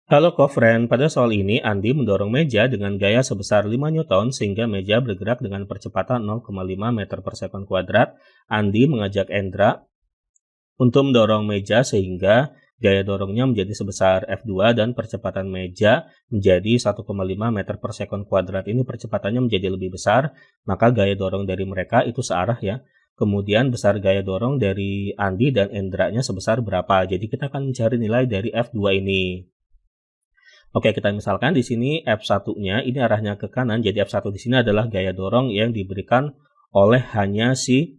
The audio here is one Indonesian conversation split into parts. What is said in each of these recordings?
Halo co-friend, pada soal ini Andi mendorong meja dengan gaya sebesar 5 Newton sehingga meja bergerak dengan percepatan 0,5 meter per sekon kuadrat. Andi mengajak Endra untuk mendorong meja sehingga gaya dorongnya menjadi sebesar F2 dan percepatan meja menjadi 1,5 meter per sekon kuadrat. Ini percepatannya menjadi lebih besar, maka gaya dorong dari mereka itu searah ya. Kemudian besar gaya dorong dari Andi dan Endra-nya sebesar berapa? Jadi kita akan mencari nilai dari F2 ini. Oke, kita misalkan di sini F1-nya ini arahnya ke kanan, jadi F1 di sini adalah gaya dorong yang diberikan oleh hanya si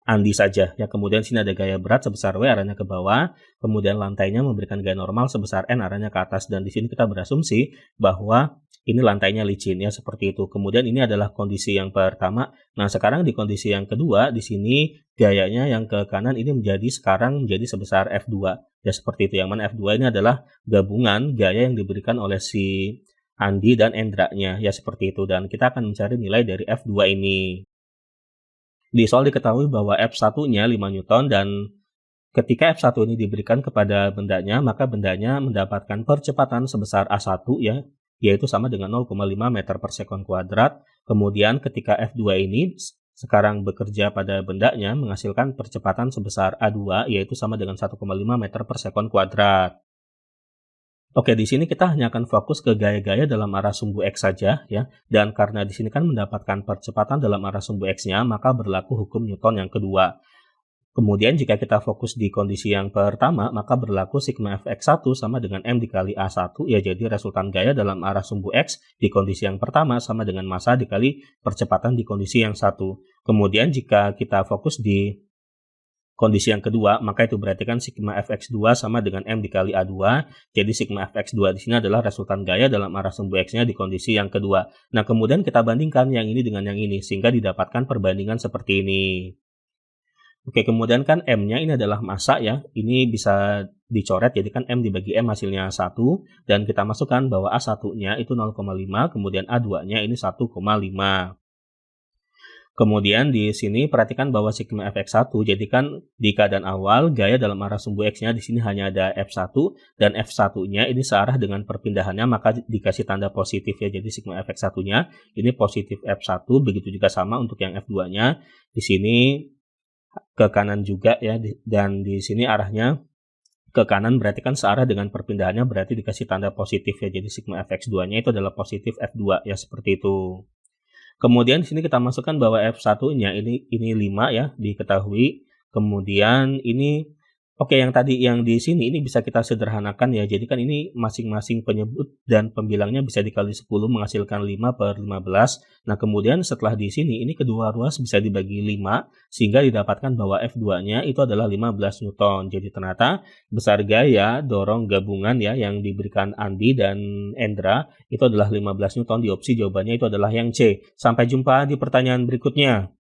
Andi saja. Ya, kemudian sini ada gaya berat sebesar W arahnya ke bawah, kemudian lantainya memberikan gaya normal sebesar N arahnya ke atas, dan di sini kita berasumsi bahwa ini lantainya licin ya, seperti itu. Kemudian ini adalah kondisi yang pertama. Nah, sekarang di kondisi yang kedua, di sini gayanya yang ke kanan ini sekarang menjadi sebesar F2. Ya, seperti itu. Yang mana F2 ini adalah gabungan gaya yang diberikan oleh si Andi dan Endra-nya. Ya, seperti itu. Dan kita akan mencari nilai dari F2 ini. Di soal diketahui bahwa F1-nya 5 Newton dan ketika F1 ini diberikan kepada bendanya, maka bendanya mendapatkan percepatan sebesar A1 ya, yaitu sama dengan 0,5 meter per sekon kuadrat. Kemudian ketika F2 ini sekarang bekerja pada bendanya menghasilkan percepatan sebesar A2 yaitu sama dengan 1,5 meter per sekon kuadrat. Oke, di sini kita hanya akan fokus ke gaya-gaya dalam arah sumbu X saja ya. Dan karena di sini kan mendapatkan percepatan dalam arah sumbu X-nya, maka berlaku hukum Newton yang kedua. Kemudian jika kita fokus di kondisi yang pertama, maka berlaku sigma Fx1 sama dengan M dikali A1, ya jadi resultan gaya dalam arah sumbu X di kondisi yang pertama sama dengan massa dikali percepatan di kondisi yang satu. Kemudian jika kita fokus di kondisi yang kedua, maka itu berarti kan sigma Fx2 sama dengan M dikali A2. Jadi sigma Fx2 di sini adalah resultan gaya dalam arah sumbu X-nya di kondisi yang kedua. Nah, kemudian kita bandingkan yang ini dengan yang ini, sehingga didapatkan perbandingan seperti ini. Oke, kemudian kan M-nya ini adalah massa ya. Ini bisa dicoret, jadi kan M dibagi M hasilnya 1. Dan kita masukkan bahwa A1-nya itu 0,5, kemudian A2-nya ini 1,5. Kemudian di sini perhatikan bahwa sigma Fx1, jadi kan di keadaan awal gaya dalam arah sumbu X-nya di sini hanya ada F1 dan F1-nya ini searah dengan perpindahannya, maka dikasih tanda positif ya. Jadi sigma Fx1-nya ini positif F1, begitu juga sama untuk yang F2-nya. Di sini ke kanan juga ya, dan di sini arahnya ke kanan berarti kan searah dengan perpindahannya, berarti dikasih tanda positif ya. Jadi sigma Fx2-nya itu adalah positif F2 ya, seperti itu. Kemudian di sini kita masukkan bahwa F1-nya ini 5 ya, diketahui. Kemudian ini yang tadi yang di sini ini bisa kita sederhanakan ya. Jadi kan ini masing-masing penyebut dan pembilangnya bisa dikali 10 menghasilkan 5/15. Nah, kemudian setelah di sini ini kedua ruas bisa dibagi 5 sehingga didapatkan bahwa F2-nya itu adalah 15 Newton. Jadi ternyata besar gaya dorong gabungan ya yang diberikan Andi dan Endra itu adalah 15 Newton. Di opsi jawabannya itu adalah yang C. Sampai jumpa di pertanyaan berikutnya.